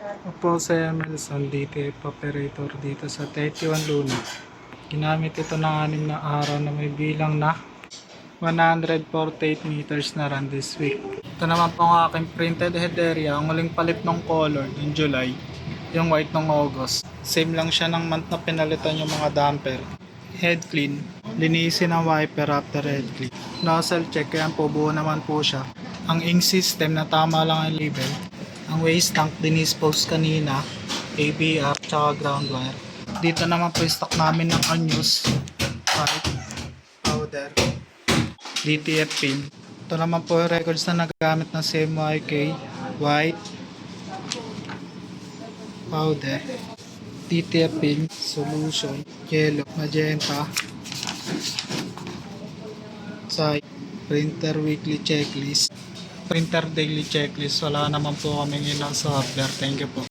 Opo, sa Emerson DTF operator dito sa 31 Luna. Ginamit ito ng 6 na araw na may bilang na 148 meters na run this week. Ito naman po ang aking printed head area. Ang uling palit ng color ng July, yung white ng August. Same lang siya ng month na pinalitan yung mga damper. Head clean, linisin ang wiper after head clean. Nozzle check, kaya po buo naman po siya. Ang ink system na tama lang ang label. Ang waste tank dinispose kanina, ABR tsaka ground wire. Dito naman po stock namin ng unused pipe, powder, DTF pin. Ito naman po yung records na nagamit ng CMYK, white, powder, DTF pin, solution, yellow, magenta, side, printer weekly checklist, printer daily checklist. Wala naman po kaming ilang software. Thank you po.